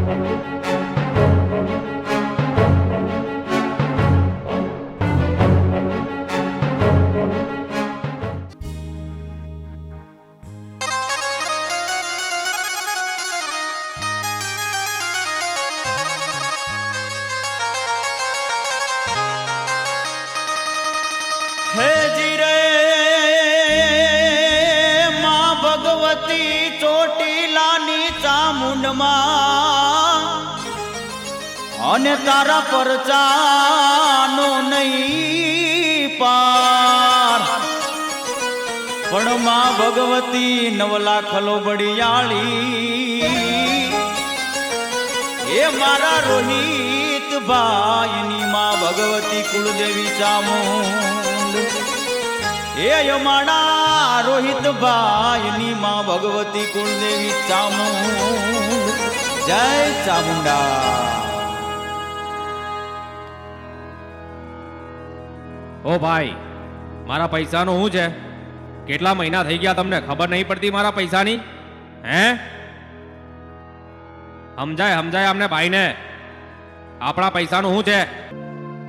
હે જીરે માં ભગવતી ચોટીલાની ચામુંડમાં અને તારા પરચાનો નહીં પાર પણ માં ભગવતી નવલા ખલોબડિયાળી એ મારા રોહિત ભાઈની માં ભગવતી કુળદેવી ચામુંડ એ મારા રોહિત ભાઈની માં ભગવતી કુળદેવી ચામુંડ જય ચામુંડા। ઓ ભાઈ, મારા પૈસાનું શું છે? કેટલા મહિના થઈ ગયા તમને ખબર નહીં પડતી મારા પૈસાની? હે, સમજાય અમને ભાઈને, આપણા પૈસાનું શું છે?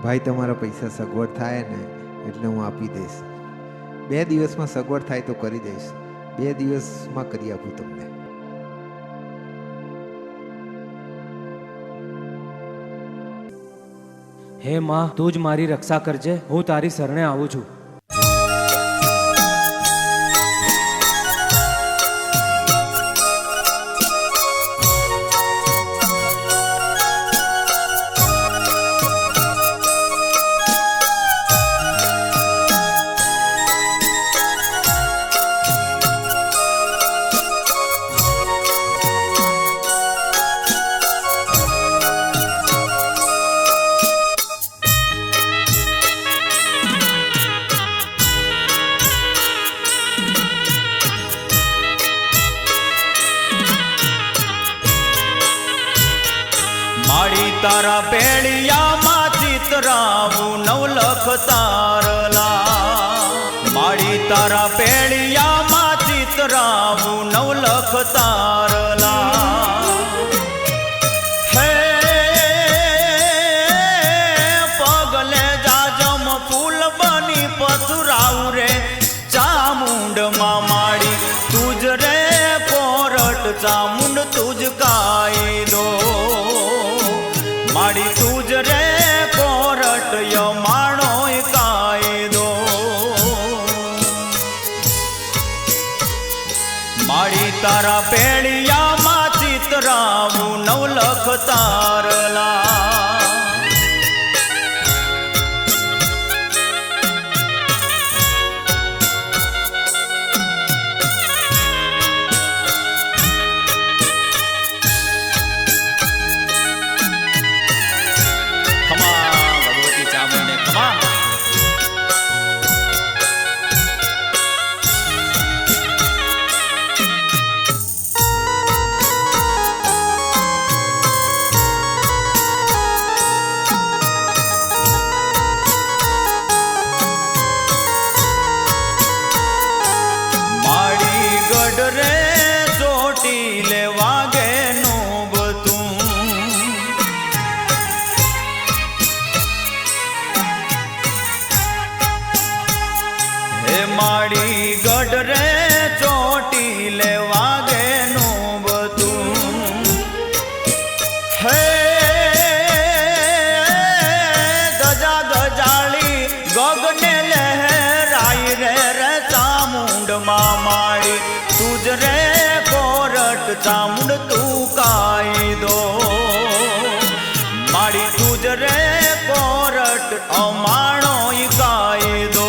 ભાઈ તમારા પૈસા સગવડ થાય ને એટલે હું આપી દઈશ। 2 દિવસમાં સગવડ થાય તો કરી દઈશ। 2 દિવસમાં કરી આપું તમને। હે માં, તું જ મારી રક્ષા કરજે, હું તારી શરણે આવું છું। મારી તારા પેડિયામાં ચિતરાવું નવલખ તારલા, મારી તારા પેડિયામાં ચિતરાવું નવલખ તારલા। હે પગલે જાજમ ફૂલ બની પથરાવું રે ચામુંડમાં માડી તુજ રે કોરટ ચામુંડ તુજ કાયદો માડી તુજ રે કોરટ યમાણો કાયદો માડી તારા પેડિયામાં ચિતરાવું નવલખ તારલા। રે ચોટીલે વાગે નું બતું હે માડી ગઢ રે ચોટીલે વાગે નું બતું હે ગજા ગજાળી ગગને લહેરાઈ રે ચામુંડમાં માડી તુજ રે કોરટ ચામુંડ તું કાયદો માડી તુજ રે કોરટ અમાણો કાયદો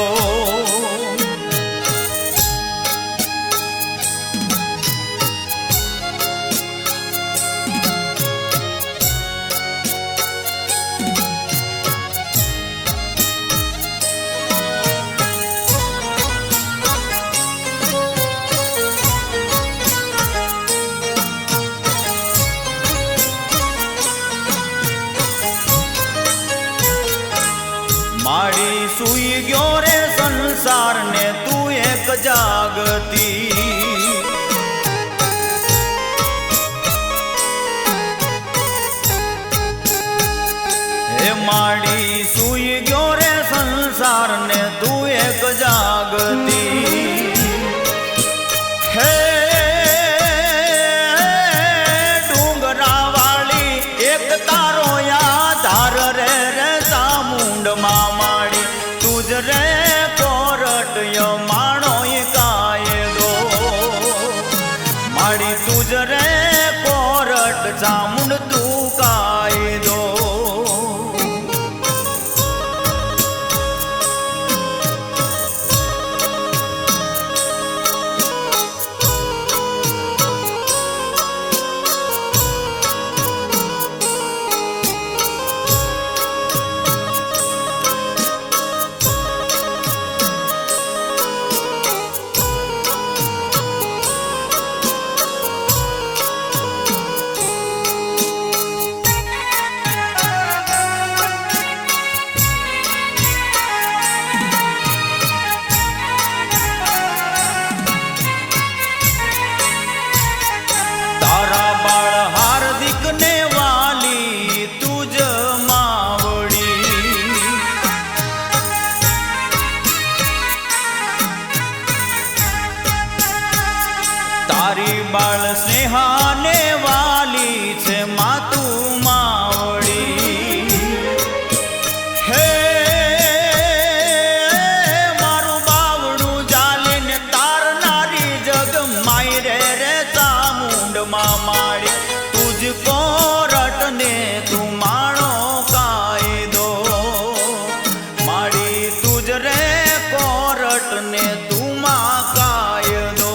માડી સુઈ ગયો રે સંસાર ને તું એક જાગતી ચામુંડ તું કાયદો. બાળ સ્નેહાને વાલી છે માતું માવડી. હે મારું બાવડું જાલીને તારનારી જગ માય રે ચામુંડમાં માડી. તુજ કોરટને તું માણો કાયદો માડી. તુજ રે કોરટને તું માં કાયદો.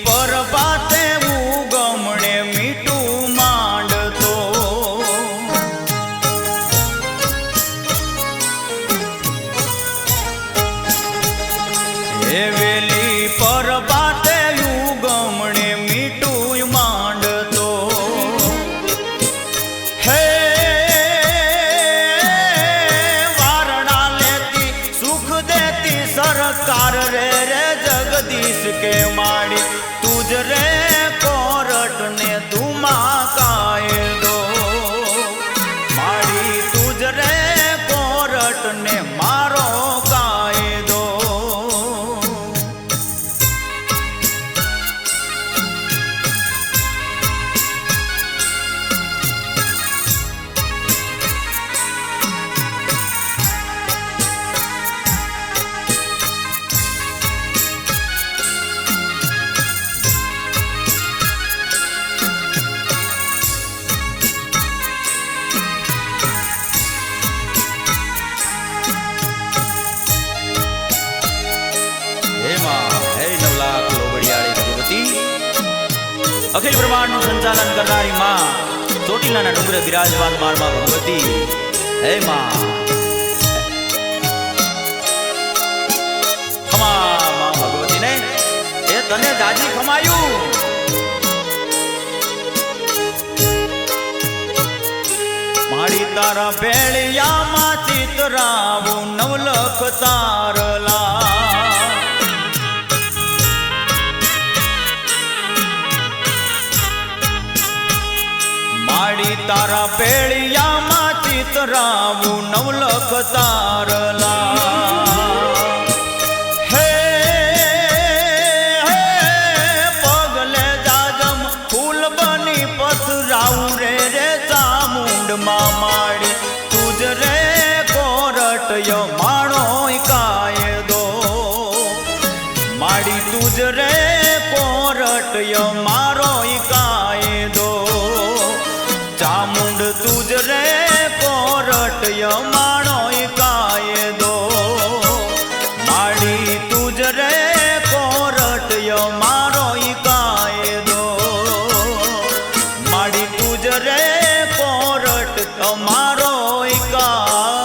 પર પાતે ઉગમણે મીઠું માંડતો. હે વેલી પર પાતે ઉગમણે મીઠું માંડતો. હે વારણા લેતી સુખ દેતી સરકાર રે જગદીશ કે માડી. તુજ રે કોરટ ને તું માં કાયદો માડી. તુજ રે કોરટ ને મારો કાયદો. અખિલ બ્રહ્માંડનું સંચાલન કરનારી માં, ચોટીલાના ડુંગરે બિરાજમાન મારમાં ભગવતી. હે માં ખમા માં ભગવતી ને એ તને દાજી ખમાયું. માડી તારા ભેળિયામાં ચિતરાવું નવલખ તારલા. માડી તારા પેળિયામાં ચિતરાવું નવલખ તારલા. હે પગલે જાજમ ફૂલ બની પથરાવું રે ચામુંડમાં માડી. તુજ રે કોરટ યો માણો કાયદો માડી. તુજ રે કોરટ યો મારો કાયદો. ચામુંડ તુજ રે કોરટ માણો કાયદો માડી. તુજ રે કોરટ મારો કાયદો માડી. તુજ રે કોરટ મારો કાયદો.